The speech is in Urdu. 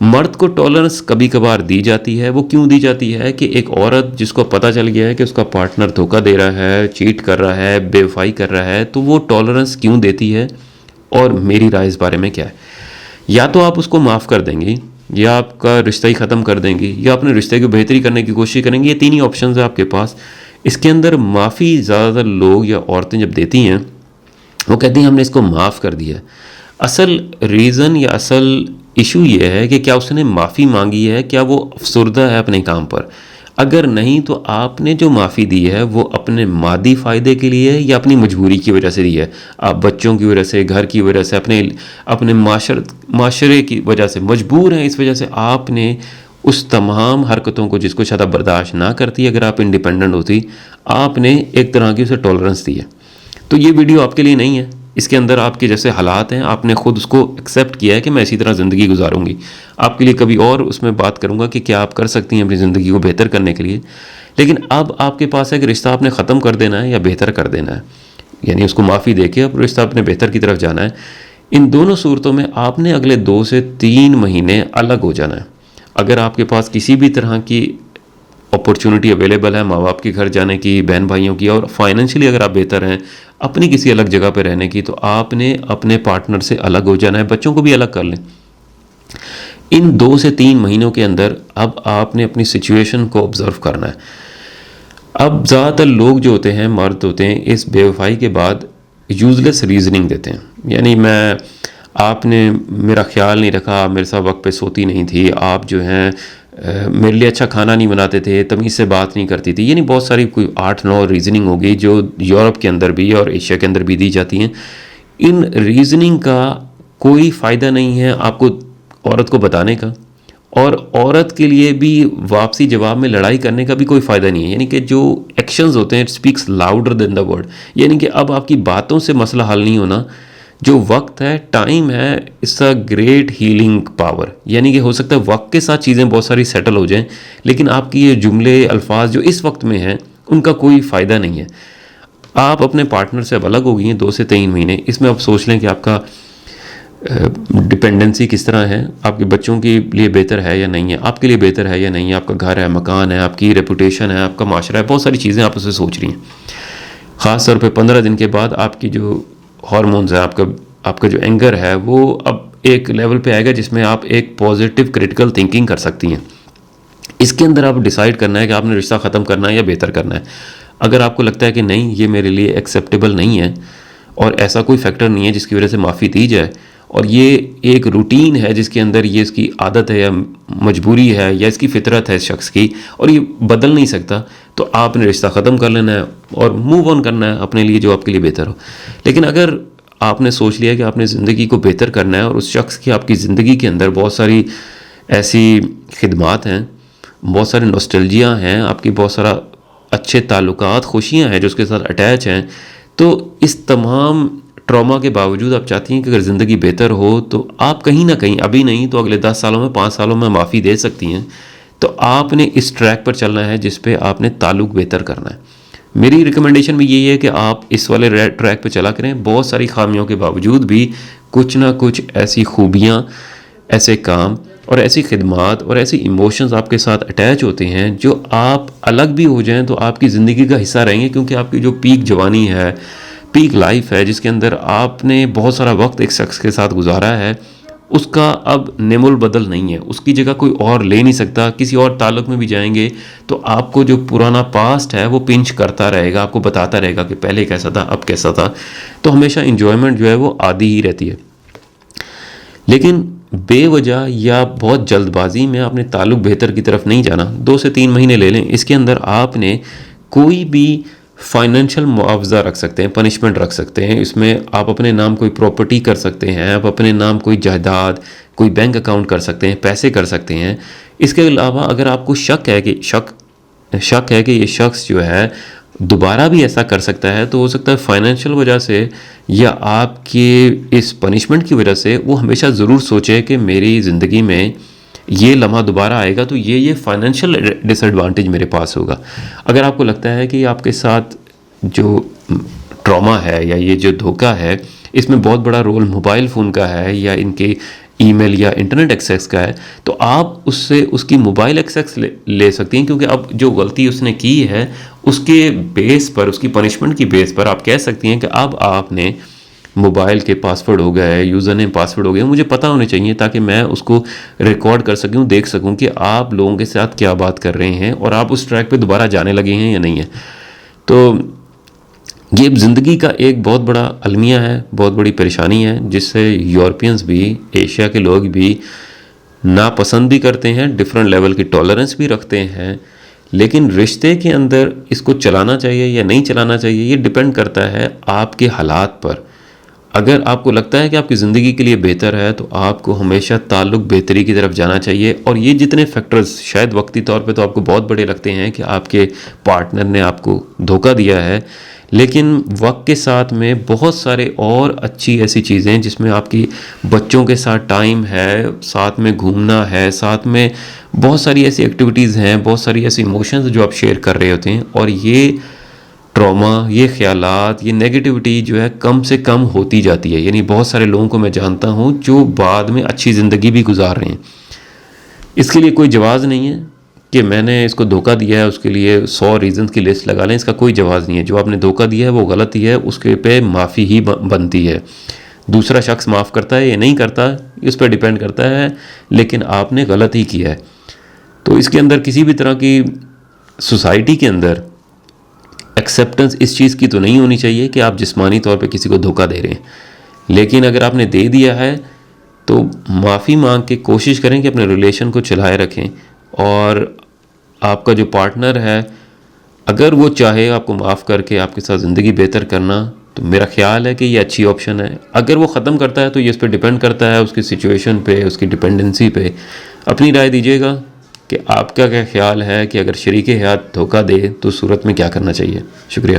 مرد کو ٹالرنس کبھی کبھار دی جاتی ہے. وہ کیوں دی جاتی ہے کہ ایک عورت جس کو پتہ چل گیا ہے کہ اس کا پارٹنر دھوکہ دے رہا ہے, چیٹ کر رہا ہے, بے وفائی کر رہا ہے, تو وہ ٹالرنس کیوں دیتی ہے, اور میری رائے اس بارے میں کیا ہے. یا تو آپ اس کو معاف کر دیں گی, یا آپ کا رشتہ ہی ختم کر دیں گی, یا اپنے رشتے کی بہتری کرنے کی کوشش کریں گی. یہ تین ہی آپشنز ہیں آپ کے پاس. اس کے اندر معافی زیادہ تر لوگ یا عورتیں جب دیتی ہیں وہ کہتی ہیں ہم نے اس کو معاف کر دیا. اصل ریزن یا اصل ایشو یہ ہے کہ کیا اس نے معافی مانگی ہے, کیا وہ افسردہ ہے اپنے کام پر. اگر نہیں تو آپ نے جو معافی دی ہے وہ اپنے مادی فائدے کے لیے ہے یا اپنی مجبوری کی وجہ سے دی ہے. آپ بچوں کی وجہ سے, گھر کی وجہ سے, اپنے معاشرے کی وجہ سے مجبور ہیں. اس وجہ سے آپ نے اس تمام حرکتوں کو جس کو شاید آپ برداشت نہ کرتی اگر آپ انڈیپینڈنٹ ہوتی, آپ نے ایک طرح کی اسے ٹالرنس دی ہے. تو یہ ویڈیو آپ کے لیے نہیں ہے. اس کے اندر آپ کے جیسے حالات ہیں, آپ نے خود اس کو ایکسیپٹ کیا ہے کہ میں اسی طرح زندگی گزاروں گی. آپ کے لیے کبھی اور اس میں بات کروں گا کہ کیا آپ کر سکتی ہیں اپنی زندگی کو بہتر کرنے کے لیے. لیکن اب آپ کے پاس ہے کہ رشتہ آپ نے ختم کر دینا ہے یا بہتر کر دینا ہے, یعنی اس کو معافی دے کے اب رشتہ اپنے بہتر کی طرف جانا ہے. ان دونوں صورتوں میں آپ نے اگلے 2 سے 3 مہینے الگ ہو جانا ہے. اگر آپ کے پاس کسی بھی طرح کی اپرچونٹی اویلیبل ہے ماں باپ کے گھر جانے کی, بہن بھائیوں کی, اور فائنینشلی اگر آپ بہتر ہیں اپنی کسی الگ جگہ پہ رہنے کی, تو آپ نے اپنے پارٹنر سے الگ ہو جانا ہے. بچوں کو بھی الگ کر لیں. ان 2 سے 3 مہینوں کے اندر اب آپ نے اپنی سچویشن کو آبزرو کرنا ہے. اب زیادہ تر لوگ جو ہوتے ہیں, مرد ہوتے ہیں, اس بے وفائی کے بعد یوزلیس ریزننگ دیتے ہیں. یعنی آپ نے میرا خیال نہیں رکھا, میرے ساتھ وقت پہ سوتی نہیں تھی, آپ جو ہیں میرے لیے اچھا کھانا نہیں بناتے تھے, تمیز سے بات نہیں کرتی تھی. یعنی بہت ساری کوئی 8-9 ریزننگ ہوگی جو یورپ کے اندر بھی اور ایشیا کے اندر بھی دی جاتی ہیں. ان ریزننگ کا کوئی فائدہ نہیں ہے آپ کو عورت کو بتانے کا, اور عورت کے لیے بھی واپسی جواب میں لڑائی کرنے کا بھی کوئی فائدہ نہیں ہے. یعنی کہ جو ایکشنز ہوتے ہیں it speaks louder than the word. یعنی کہ اب آپ کی باتوں سے مسئلہ حل نہیں ہونا. جو وقت ہے, ٹائم ہے, it's a great healing power. یعنی کہ ہو سکتا ہے وقت کے ساتھ چیزیں بہت ساری سیٹل ہو جائیں, لیکن آپ کی یہ جملے الفاظ جو اس وقت میں ہیں ان کا کوئی فائدہ نہیں ہے. آپ اپنے پارٹنر سے اب الگ ہو گئی ہیں 2 سے 3 مہینے. اس میں آپ سوچ لیں کہ آپ کا ڈپینڈنسی کس طرح ہے, آپ کے بچوں کے لیے بہتر ہے یا نہیں ہے, آپ کے لیے بہتر ہے یا نہیں ہے, آپ کا گھر ہے, مکان ہے, آپ کی ریپوٹیشن ہے, آپ کا معاشرہ ہے, بہت ساری چیزیں آپ اسے سوچ رہی ہیں. خاص طور پہ 15 دن کے بعد آپ کی جو ہارمونز ہے, آپ کا جو اینگر ہے, وہ اب ایک لیول پہ آئے گا جس میں آپ ایک پازیٹیو کریٹیکل تھنکنگ کر سکتی ہیں. اس کے اندر آپ ڈیسائیڈ کرنا ہے کہ آپ نے رشتہ ختم کرنا ہے یا بہتر کرنا ہے. اگر آپ کو لگتا ہے کہ نہیں یہ میرے لیے ایکسیپٹیبل نہیں ہے اور ایسا کوئی فیکٹر نہیں ہے جس کی وجہ سے معافی دی جائے, اور یہ ایک روٹین ہے جس کے اندر یہ اس کی عادت ہے یا مجبوری ہے یا اس کی فطرت ہے اس شخص کی, اور یہ بدل نہیں سکتا, تو آپ نے رشتہ ختم کر لینا ہے اور موو آن کرنا ہے اپنے لیے جو آپ کے لیے بہتر ہو. لیکن اگر آپ نے سوچ لیا کہ آپ نے زندگی کو بہتر کرنا ہے, اور اس شخص کی آپ کی زندگی کے اندر بہت ساری ایسی خدمات ہیں, بہت سارے نوسٹلجیا ہیں, آپ کی بہت سارا اچھے تعلقات, خوشیاں ہیں جو اس کے ساتھ اٹیچ ہیں, تو اس تمام ٹراما کے باوجود آپ چاہتی ہیں کہ اگر زندگی بہتر ہو تو آپ کہیں نہ کہیں, ابھی نہیں تو اگلے 10 سالوں میں, 5 سالوں میں معافی دے سکتی ہیں. تو آپ نے اس ٹریک پر چلنا ہے جس پہ آپ نے تعلق بہتر کرنا ہے. میری ریکمنڈیشن بھی یہی ہے کہ آپ اس والے ٹریک پہ چلا کریں. بہت ساری خامیوں کے باوجود بھی کچھ نہ کچھ ایسی خوبیاں, ایسے کام اور ایسی خدمات اور ایسی ایموشنز آپ کے ساتھ اٹیچ ہوتے ہیں جو آپ الگ بھی ہو جائیں تو آپ کی زندگی کا حصہ رہیں گے, کیونکہ آپ کی جو پیک جوانی ہے, پیک لائف ہے, جس کے اندر آپ نے بہت سارا وقت ایک شخص کے ساتھ گزارا ہے, اس کا اب نیم البدل نہیں ہے. اس کی جگہ کوئی اور لے نہیں سکتا. کسی اور تعلق میں بھی جائیں گے تو آپ کو جو پرانا پاسٹ ہے وہ پنچ کرتا رہے گا, آپ کو بتاتا رہے گا کہ پہلے کیسا تھا, اب کیسا تھا. تو ہمیشہ انجوائمنٹ جو ہے وہ آدھی ہی رہتی ہے. لیکن بے وجہ یا بہت جلد بازی میں آپ نے تعلق بہتر کی طرف نہیں جانا. 2 سے 3 مہینے لے لیں. اس کے اندر آپ نے کوئی بھی فائنینشیل معاوضہ رکھ سکتے ہیں, پنشمنٹ رکھ سکتے ہیں. اس میں آپ اپنے نام کوئی پراپرٹی کر سکتے ہیں, آپ اپنے نام کوئی جائیداد, کوئی بینک اکاؤنٹ کر سکتے ہیں, پیسے کر سکتے ہیں. اس کے علاوہ اگر آپ کو شک ہے کہ یہ شخص جو ہے دوبارہ بھی ایسا کر سکتا ہے, تو ہو سکتا ہے فائنینشیل وجہ سے یا آپ کے اس پنشمنٹ کی وجہ سے وہ ہمیشہ ضرور سوچے کہ میری زندگی میں یہ لمحہ دوبارہ آئے گا تو یہ فائنینشیل ڈس ایڈوانٹیج میرے پاس ہوگا. اگر آپ کو لگتا ہے کہ آپ کے ساتھ جو ٹراما ہے یا یہ جو دھوکہ ہے اس میں بہت بڑا رول موبائل فون کا ہے یا ان کے ای میل یا انٹرنیٹ ایکسیس کا ہے تو آپ اس سے اس کی موبائل ایکسیس لے سکتی ہیں، کیونکہ اب جو غلطی اس نے کی ہے اس کے بیس پر، اس کی پنشمنٹ کی بیس پر آپ کہہ سکتی ہیں کہ اب آپ نے موبائل کے پاسورڈ ہو گئے، یوزر نیم پاسورڈ ہو گئے، مجھے پتہ ہونے چاہیے تاکہ میں اس کو ریکارڈ کر سکوں، دیکھ سکوں کہ آپ لوگوں کے ساتھ کیا بات کر رہے ہیں اور آپ اس ٹریک پہ دوبارہ جانے لگے ہیں یا نہیں ہیں۔ تو یہ زندگی کا ایک بہت بڑا المیہ ہے، بہت بڑی پریشانی ہے، جس سے یورپینز بھی، ایشیا کے لوگ بھی ناپسند بھی کرتے ہیں، ڈیفرنٹ لیول کی ٹالرنس بھی رکھتے ہیں، لیکن رشتے کے اندر اس کو چلانا چاہیے یا نہیں چلانا چاہیے یہ ڈیپینڈ کرتا ہے آپ کے حالات پر۔ اگر آپ کو لگتا ہے کہ آپ کی زندگی کے لیے بہتر ہے تو آپ کو ہمیشہ تعلق بہتری کی طرف جانا چاہیے، اور یہ جتنے فیکٹرز شاید وقتی طور پہ تو آپ کو بہت بڑے لگتے ہیں کہ آپ کے پارٹنر نے آپ کو دھوکہ دیا ہے، لیکن وقت کے ساتھ میں بہت سارے اور اچھی ایسی چیزیں ہیں جس میں آپ کی بچوں کے ساتھ ٹائم ہے، ساتھ میں گھومنا ہے، ساتھ میں بہت ساری ایسی ایکٹیویٹیز ہیں، بہت ساری ایسی ایموشنز جو آپ شیئر کر رہے ہوتے ہیں، اور یہ ٹراما، یہ خیالات، یہ نیگیٹیوٹی جو ہے کم سے کم ہوتی جاتی ہے۔ یعنی بہت سارے لوگوں کو میں جانتا ہوں جو بعد میں اچھی زندگی بھی گزار رہے ہیں۔ اس کے لیے کوئی جواز نہیں ہے کہ میں نے اس کو دھوکہ دیا ہے اس کے لیے 100 ریزنز کی لسٹ لگا لیں، اس کا کوئی جواز نہیں ہے۔ جو آپ نے دھوکہ دیا ہے وہ غلط ہی ہے، اس کے پہ معافی ہی بنتی ہے۔ دوسرا شخص معاف کرتا ہے یا نہیں کرتا اس پہ ڈیپینڈ کرتا ہے، لیکن آپ نے غلط ہی کیا ہے۔ تو اس کے اندر کسی بھی طرح کی سوسائٹی کے اندر ایکسیپٹنس اس چیز کی تو نہیں ہونی چاہیے کہ آپ جسمانی طور پہ کسی کو دھوکہ دے رہے ہیں، لیکن اگر آپ نے دے دیا ہے تو معافی مانگ کے کوشش کریں کہ اپنے ریلیشن کو چلائے رکھیں، اور آپ کا جو پارٹنر ہے اگر وہ چاہے آپ کو معاف کر کے آپ کے ساتھ زندگی بہتر کرنا تو میرا خیال ہے کہ یہ اچھی آپشن ہے۔ اگر وہ ختم کرتا ہے تو یہ اس پہ ڈیپینڈ کرتا ہے، اس کی سچویشن پہ، اس کی ڈیپینڈنسی پہ۔ اپنی رائے دیجیے گا کہ آپ کا کیا خیال ہے کہ اگر شریک حیات دھوکہ دے تو صورت میں کیا کرنا چاہیے۔ شکریہ۔